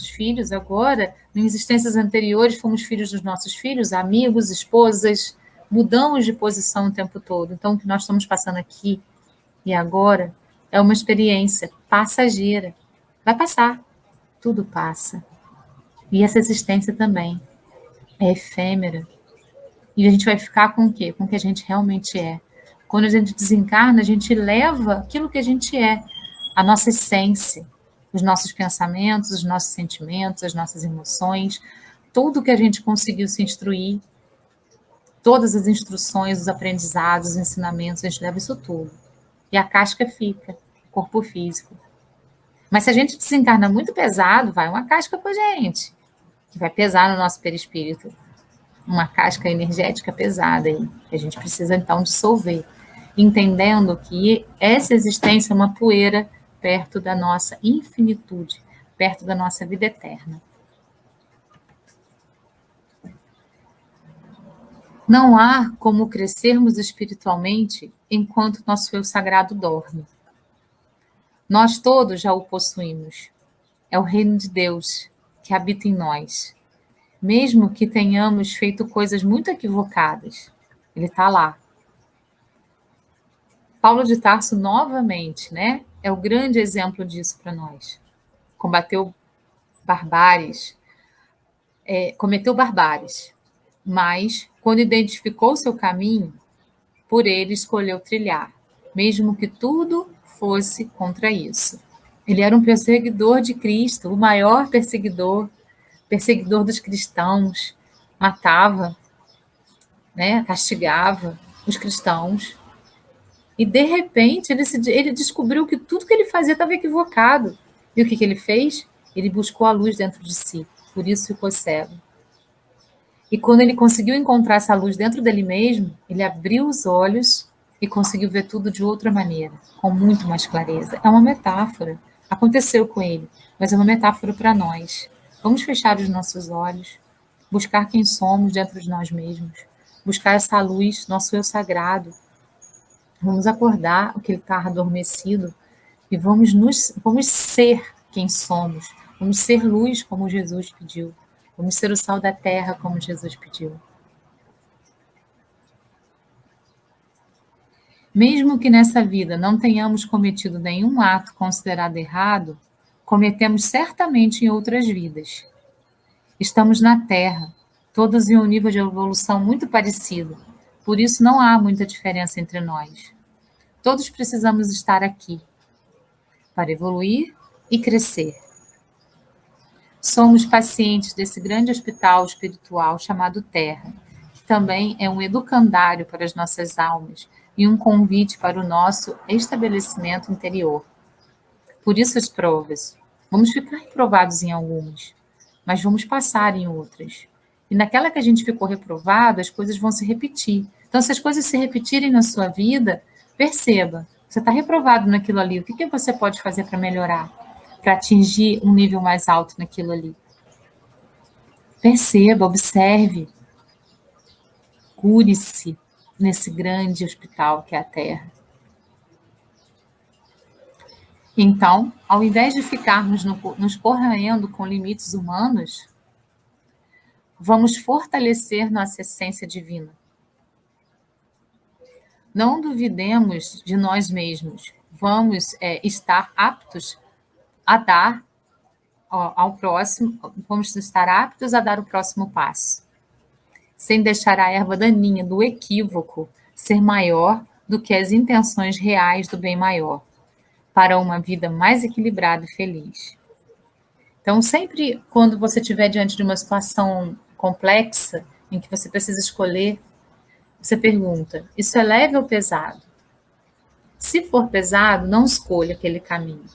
filhos agora, em existências anteriores fomos filhos dos nossos filhos, amigos, esposas, mudamos de posição o tempo todo. Então, o que nós estamos passando aqui e agora é uma experiência passageira. Vai passar, tudo passa. E essa existência também é efêmera. E a gente vai ficar com o quê? Com o que a gente realmente é. Quando a gente desencarna, a gente leva aquilo que a gente é, a nossa essência, os nossos pensamentos, os nossos sentimentos, as nossas emoções, tudo que a gente conseguiu se instruir, todas as instruções, os aprendizados, os ensinamentos, a gente leva isso tudo. E a casca fica, o corpo físico. Mas se a gente desencarna muito pesado, vai uma casca para a gente, que vai pesar no nosso perispírito. Uma casca energética pesada aí, que a gente precisa então dissolver, entendendo que essa existência é uma poeira perto da nossa infinitude, perto da nossa vida eterna. Não há como crescermos espiritualmente enquanto nosso eu sagrado dorme. Nós todos já o possuímos. É o reino de Deus que habita em nós. Mesmo que tenhamos feito coisas muito equivocadas, ele está lá. Paulo de Tarso, novamente, né, é o grande exemplo disso para nós. Combateu barbáries, cometeu barbáries, mas, quando identificou o seu caminho, por ele escolheu trilhar, mesmo que tudo fosse contra isso. Ele era um perseguidor de Cristo, o maior perseguidor dos cristãos, matava, né, castigava os cristãos. E, de repente, ele descobriu que tudo que ele fazia estava equivocado. E o que ele fez? Ele buscou a luz dentro de si. Por isso ficou cego. E quando ele conseguiu encontrar essa luz dentro dele mesmo, ele abriu os olhos e conseguiu ver tudo de outra maneira, com muito mais clareza. É uma metáfora. Aconteceu com ele, mas é uma metáfora para nós. Vamos fechar os nossos olhos, buscar quem somos dentro de nós mesmos, buscar essa luz, nosso eu sagrado. Vamos acordar o que está adormecido e vamos ser quem somos. Vamos ser luz como Jesus pediu. Vamos ser o sal da terra como Jesus pediu. Mesmo que nessa vida não tenhamos cometido nenhum ato considerado errado, cometemos certamente em outras vidas. Estamos na Terra, todos em um nível de evolução muito parecido, por isso não há muita diferença entre nós. Todos precisamos estar aqui para evoluir e crescer. Somos pacientes desse grande hospital espiritual chamado Terra, que também é um educandário para as nossas almas e um convite para o nosso estabelecimento interior. Por isso as provas. Vamos ficar reprovados em algumas, mas vamos passar em outras. E naquela que a gente ficou reprovado, as coisas vão se repetir. Então, se as coisas se repetirem na sua vida, perceba, você está reprovado naquilo ali, o que você pode fazer para melhorar? Para atingir um nível mais alto naquilo ali? Perceba, observe, cure-se nesse grande hospital que é a Terra. Então, ao invés de ficarmos nos corroendo com limites humanos, vamos fortalecer nossa essência divina. Não duvidemos de nós mesmos. Vamos estar aptos a dar ao próximo, vamos estar aptos a dar o próximo passo, sem deixar a erva daninha do equívoco ser maior do que as intenções reais do bem maior, para uma vida mais equilibrada e feliz. Então, sempre quando você estiver diante de uma situação complexa, em que você precisa escolher, você pergunta: isso é leve ou pesado? Se for pesado, não escolha aquele caminho.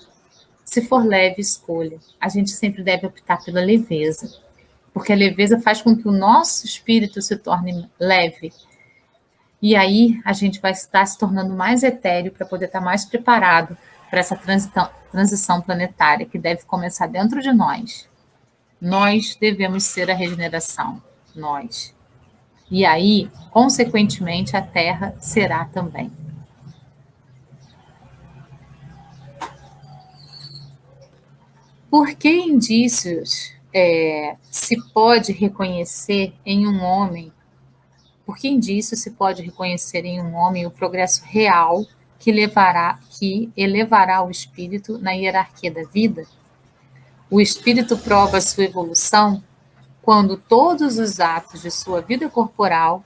Se for leve, escolha. A gente sempre deve optar pela leveza, porque a leveza faz com que o nosso espírito se torne leve. E aí a gente vai estar se tornando mais etéreo para poder estar mais preparado para essa transição planetária que deve começar dentro de nós. Nós devemos ser a regeneração. Nós. E aí, consequentemente, a Terra será também. Por que indícios se pode reconhecer em um homem? Por que indícios se pode reconhecer em um homem o progresso real que elevará o espírito na hierarquia da vida? O espírito prova sua evolução quando todos os atos de sua vida corporal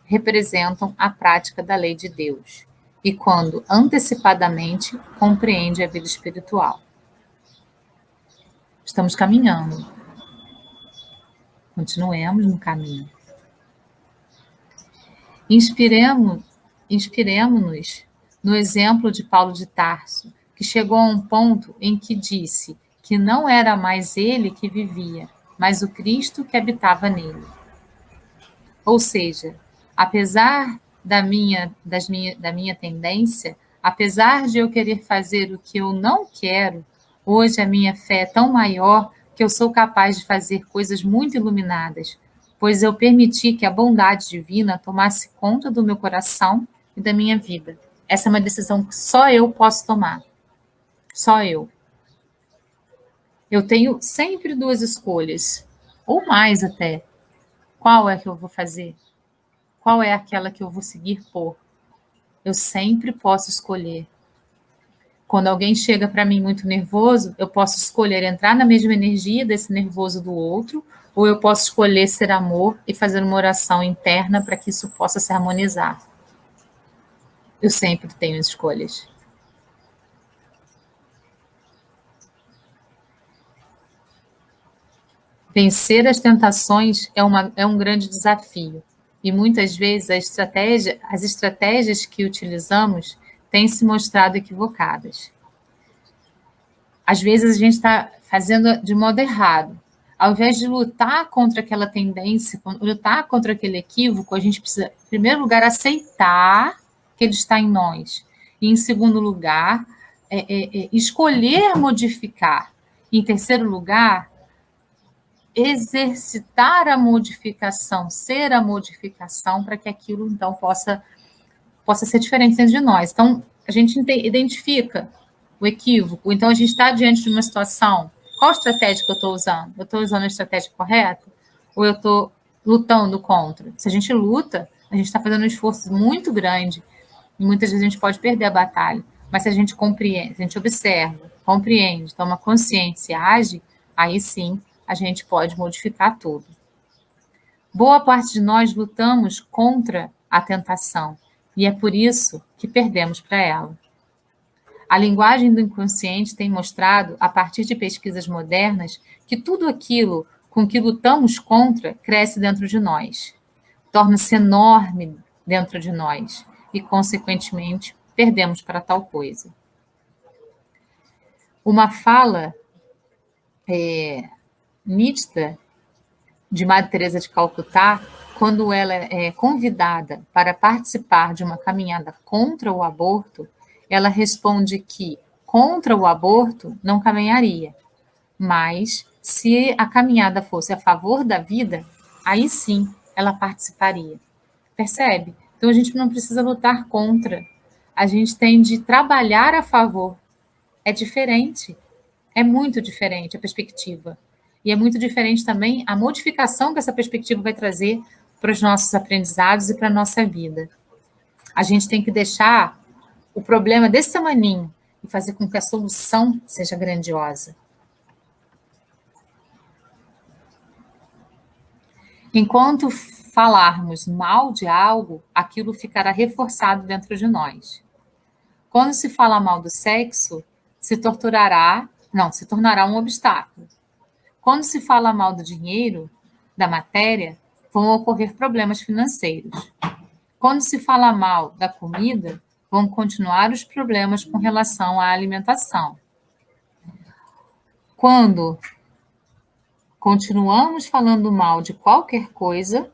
representam a prática da lei de Deus e quando antecipadamente compreende a vida espiritual. Estamos caminhando. Continuemos no caminho. Inspiremo-nos no exemplo de Paulo de Tarso, que chegou a um ponto em que disse que não era mais ele que vivia, mas o Cristo que habitava nele. Ou seja, apesar da minha tendência, apesar de eu querer fazer o que eu não quero, hoje a minha fé é tão maior que eu sou capaz de fazer coisas muito iluminadas, pois eu permiti que a bondade divina tomasse conta do meu coração e da minha vida. Essa é uma decisão que só eu posso tomar. Só eu. Eu tenho sempre duas escolhas, ou mais até. Qual é que eu vou fazer? Qual é aquela que eu vou seguir por? Eu sempre posso escolher. Quando alguém chega para mim muito nervoso, eu posso escolher entrar na mesma energia desse nervoso do outro, ou eu posso escolher ser amor e fazer uma oração interna para que isso possa se harmonizar. Eu sempre tenho escolhas. Vencer as tentações é um grande desafio. E muitas vezes as estratégias que utilizamos têm se mostrado equivocadas. Às vezes a gente está fazendo de modo errado. Ao invés de lutar contra aquela tendência, lutar contra aquele equívoco, a gente precisa, em primeiro lugar, aceitar que ele está em nós. E, em segundo lugar, escolher modificar. E, em terceiro lugar, exercitar a modificação, ser a modificação para que aquilo, então, possa ser diferente dentro de nós. Então, a gente identifica o equívoco. Então, a gente está diante de uma situação. Qual estratégia que eu estou usando? Eu estou usando a estratégia correta? Ou eu estou lutando contra? Se a gente luta, a gente está fazendo um esforço muito grande. E muitas vezes a gente pode perder a batalha. Mas se a gente compreende, se a gente observa, compreende, toma consciência e age, aí sim a gente pode modificar tudo. Boa parte de nós lutamos contra a tentação. E é por isso que perdemos para ela. A linguagem do inconsciente tem mostrado, a partir de pesquisas modernas, que tudo aquilo com que lutamos contra cresce dentro de nós, torna-se enorme dentro de nós e, consequentemente, perdemos para tal coisa. Uma fala nítida de Madre Teresa de Calcutá, quando ela é convidada para participar de uma caminhada contra o aborto, ela responde que contra o aborto não caminharia, mas se a caminhada fosse a favor da vida, aí sim ela participaria. Percebe? Então a gente não precisa lutar contra, a gente tem de trabalhar a favor. É diferente, é muito diferente a perspectiva. E é muito diferente também a modificação que essa perspectiva vai trazer para os nossos aprendizados e para a nossa vida. A gente tem que deixar o problema desse tamaninho e fazer com que a solução seja grandiosa. Enquanto falarmos mal de algo, aquilo ficará reforçado dentro de nós. Quando se fala mal do sexo, se tornará um obstáculo. Quando se fala mal do dinheiro, da matéria, vão ocorrer problemas financeiros. Quando se fala mal da comida, vão continuar os problemas com relação à alimentação. Quando continuamos falando mal de qualquer coisa,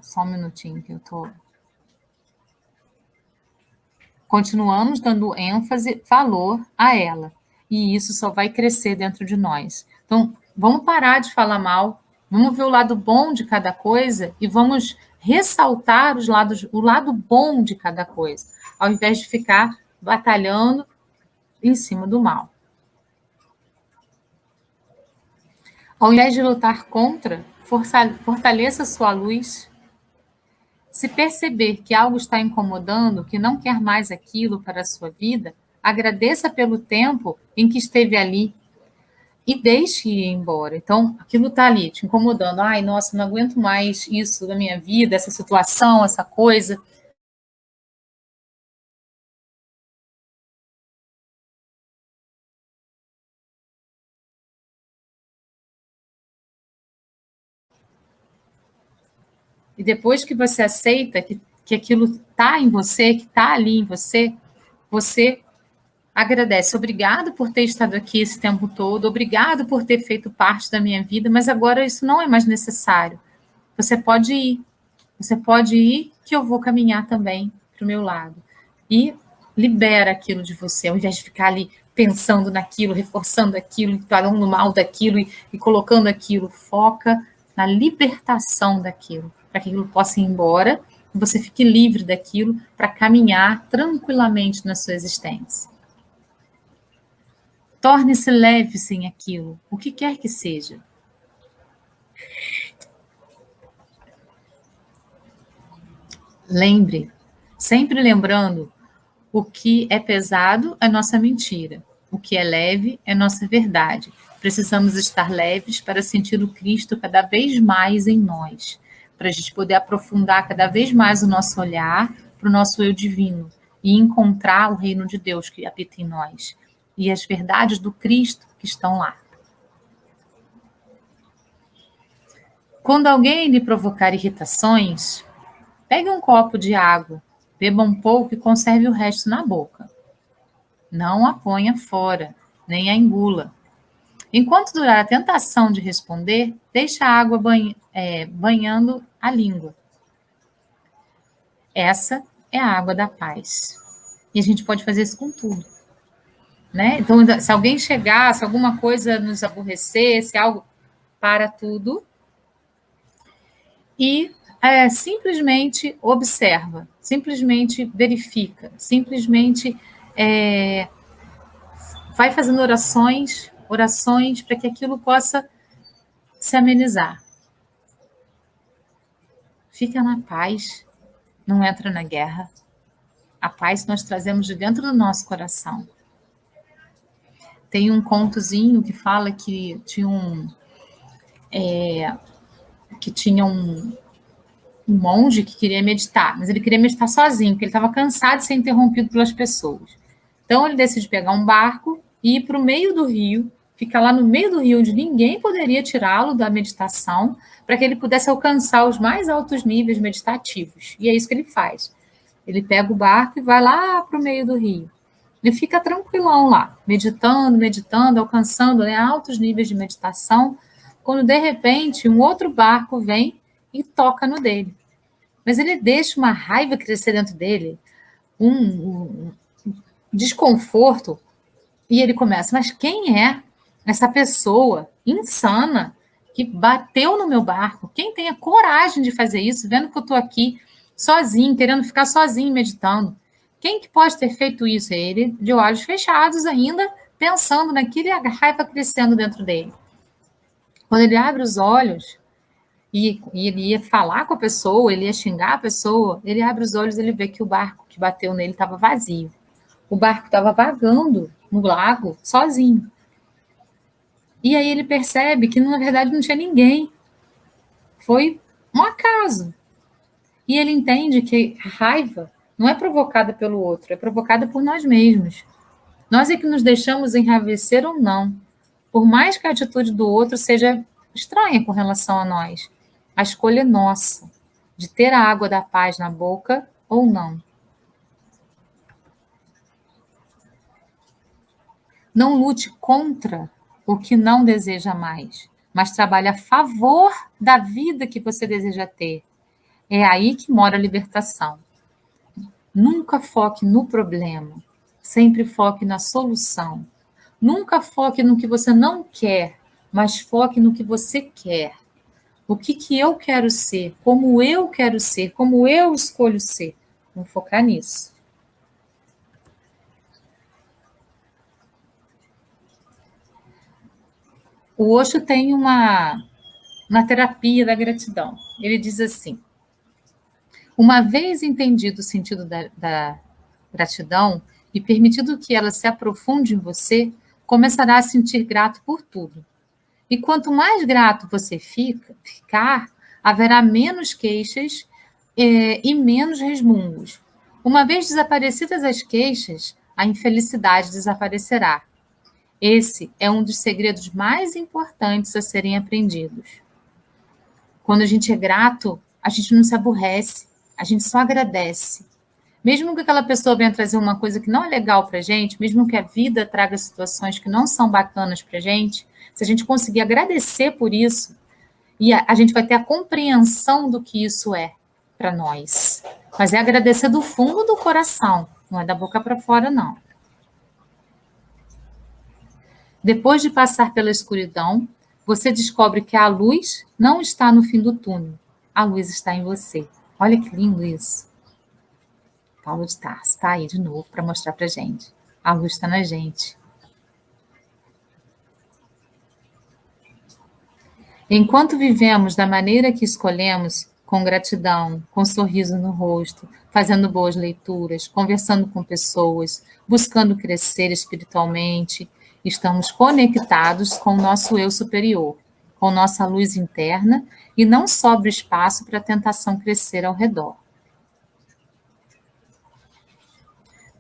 só um minutinho que eu tô. Continuamos dando ênfase, valor a ela. E isso só vai crescer dentro de nós. Então, vamos parar de falar mal, vamos ver o lado bom de cada coisa e vamos ressaltar o lado bom de cada coisa, ao invés de ficar batalhando em cima do mal. Ao invés de lutar contra, fortaleça sua luz. Se perceber que algo está incomodando, que não quer mais aquilo para a sua vida, agradeça pelo tempo em que esteve ali e deixe ir embora. Então, aquilo está ali te incomodando. Ai, nossa, não aguento mais isso da minha vida, essa situação, essa coisa. E depois que você aceita que aquilo está em você, que está ali em você, você agradece. Obrigado por ter estado aqui esse tempo todo, obrigado por ter feito parte da minha vida, mas agora isso não é mais necessário. Você pode ir que eu vou caminhar também para o meu lado. E libera aquilo de você, ao invés de ficar ali pensando naquilo, reforçando aquilo, falando mal daquilo e colocando aquilo. Foca na libertação daquilo, para que aquilo possa ir embora e você fique livre daquilo para caminhar tranquilamente na sua existência. Torne-se leve sem aquilo, o que quer que seja. Lembre, sempre lembrando, o que é pesado é nossa mentira, o que é leve é nossa verdade. Precisamos estar leves para sentir o Cristo cada vez mais em nós, para a gente poder aprofundar cada vez mais o nosso olhar para o nosso eu divino e encontrar o reino de Deus que habita em nós e as verdades do Cristo que estão lá. Quando alguém lhe provocar irritações, pegue um copo de água, beba um pouco e conserve o resto na boca. Não a ponha fora, nem a engula. Enquanto durar a tentação de responder, deixe a água banhando a língua. Essa é a água da paz. E a gente pode fazer isso com tudo, né? Então, se alguém chegar, se alguma coisa nos aborrecer, se algo, para tudo e simplesmente observa, simplesmente verifica, simplesmente vai fazendo orações para que aquilo possa se amenizar. Fica na paz, não entra na guerra. A paz nós trazemos de dentro do nosso coração. Tem um contozinho que fala que tinha um monge que queria meditar, mas ele queria meditar sozinho, porque ele estava cansado de ser interrompido pelas pessoas. Então ele decide pegar um barco e ir para o meio do rio, ficar lá no meio do rio, onde ninguém poderia tirá-lo da meditação, para que ele pudesse alcançar os mais altos níveis meditativos. E é isso que ele faz. Ele pega o barco e vai lá para o meio do rio. Ele fica tranquilão lá, meditando, alcançando, né, altos níveis de meditação, quando de repente um outro barco vem e toca no dele. Mas ele deixa uma raiva crescer dentro dele, um desconforto, e ele começa, mas quem é essa pessoa insana que bateu no meu barco? Quem tem a coragem de fazer isso, vendo que eu estou aqui sozinho, querendo ficar sozinho meditando? Quem que pode ter feito isso? Ele, de olhos fechados ainda, pensando naquilo e a raiva crescendo dentro dele. Quando ele abre os olhos e ele ia falar com a pessoa, ele ia xingar a pessoa, ele abre os olhos e ele vê que o barco que bateu nele estava vazio. O barco estava vagando no lago, sozinho. E aí ele percebe que, na verdade, não tinha ninguém. Foi um acaso. E ele entende que a raiva não é provocada pelo outro, é provocada por nós mesmos. Nós é que nos deixamos enraivecer ou não. Por mais que a atitude do outro seja estranha com relação a nós, a escolha é nossa, de ter a água da paz na boca ou não. Não lute contra o que não deseja mais, mas trabalhe a favor da vida que você deseja ter. É aí que mora a libertação. Nunca foque no problema, sempre foque na solução. Nunca foque no que você não quer, mas foque no que você quer. O que eu quero ser, como eu quero ser, como eu escolho ser. Vamos focar nisso. O Osho tem uma terapia da gratidão. Ele diz assim: uma vez entendido o sentido da gratidão e permitido que ela se aprofunde em você, começará a sentir grato por tudo. E quanto mais grato você ficar, haverá menos queixas e menos resmungos. Uma vez desaparecidas as queixas, a infelicidade desaparecerá. Esse é um dos segredos mais importantes a serem aprendidos. Quando a gente é grato, a gente não se aborrece, a gente só agradece. Mesmo que aquela pessoa venha trazer uma coisa que não é legal para a gente, mesmo que a vida traga situações que não são bacanas para a gente, se a gente conseguir agradecer por isso, e a gente vai ter a compreensão do que isso é para nós. Mas é agradecer do fundo do coração, não é da boca para fora, não. Depois de passar pela escuridão, você descobre que a luz não está no fim do túnel. A luz está em você. Olha que lindo isso. Paulo de Tarso está aí de novo para mostrar para a gente. A luz está na gente. Enquanto vivemos da maneira que escolhemos, com gratidão, com sorriso no rosto, fazendo boas leituras, conversando com pessoas, buscando crescer espiritualmente, estamos conectados com o nosso eu superior, com nossa luz interna, e não sobra espaço para a tentação crescer ao redor.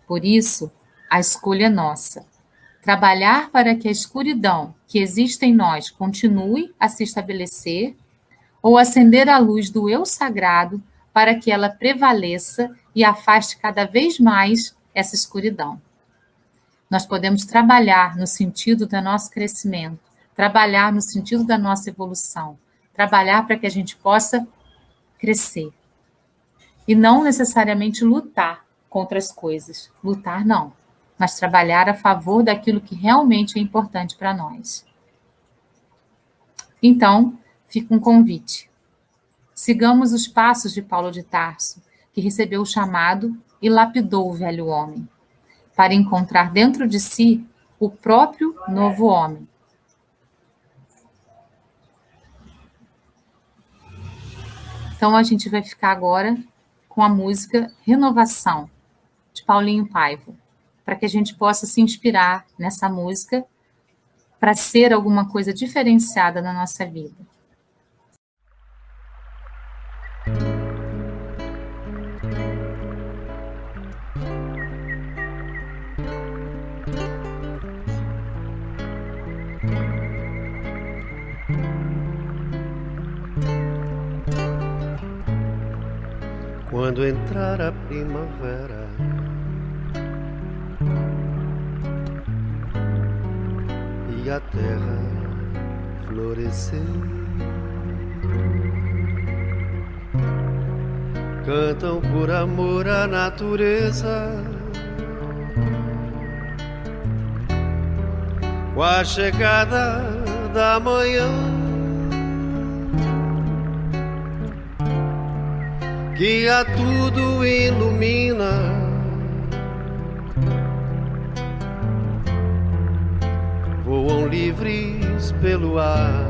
Por isso, a escolha é nossa. Trabalhar para que a escuridão que existe em nós continue a se estabelecer ou acender a luz do eu sagrado para que ela prevaleça e afaste cada vez mais essa escuridão. Nós podemos trabalhar no sentido do nosso crescimento, trabalhar no sentido da nossa evolução, trabalhar para que a gente possa crescer. E não necessariamente lutar contra as coisas. Lutar, não. Mas trabalhar a favor daquilo que realmente é importante para nós. Então, fica um convite. Sigamos os passos de Paulo de Tarso, que recebeu o chamado e lapidou o velho homem, para encontrar dentro de si o próprio novo homem. Então, a gente vai ficar agora com a música Renovação, de Paulinho Paiva, para que a gente possa se inspirar nessa música para ser alguma coisa diferenciada na nossa vida. Quando entrar a primavera, e a terra florescer, cantam por amor à natureza, com a chegada da manhã, que a tudo ilumina, voam livres pelo ar.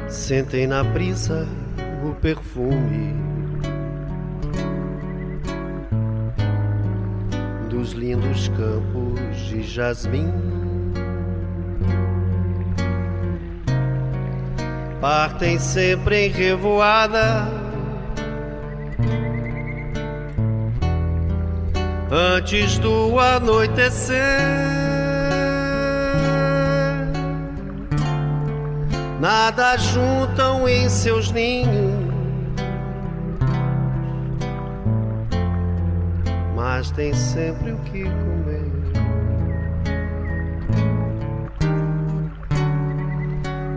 Sentem na brisa o perfume dos lindos campos de jasmim. Partem sempre em revoada, antes do anoitecer. Nada juntam em seus ninhos, mas tem sempre o que comer.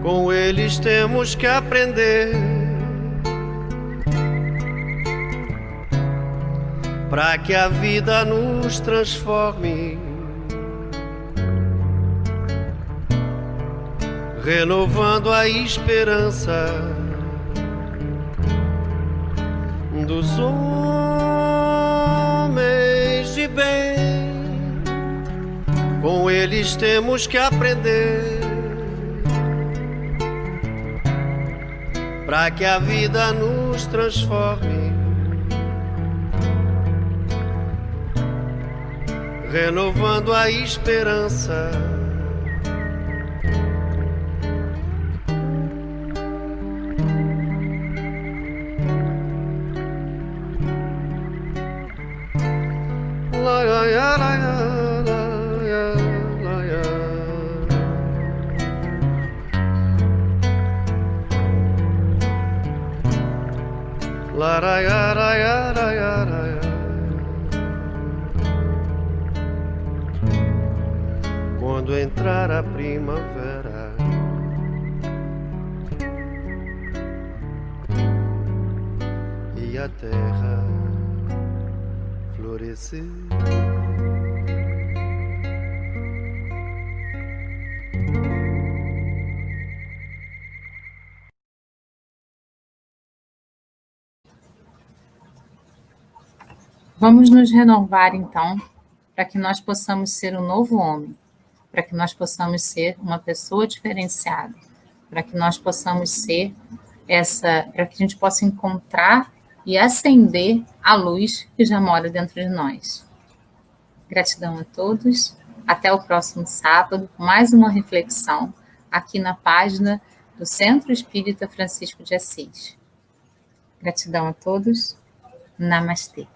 Com eles temos que aprender, para que a vida nos transforme, renovando a esperança dos homens de bem. Com eles temos que aprender, para que a vida nos transforme, renovando a esperança quando entrar a primavera, e a terra florescer. Vamos nos renovar, então, para que nós possamos ser um novo homem, para que nós possamos ser uma pessoa diferenciada, para que nós possamos ser para que a gente possa encontrar e acender a luz que já mora dentro de nós. Gratidão a todos até o próximo sábado, mais uma reflexão aqui na página do Centro Espírita Francisco de Assis. Gratidão a todos. Namastê.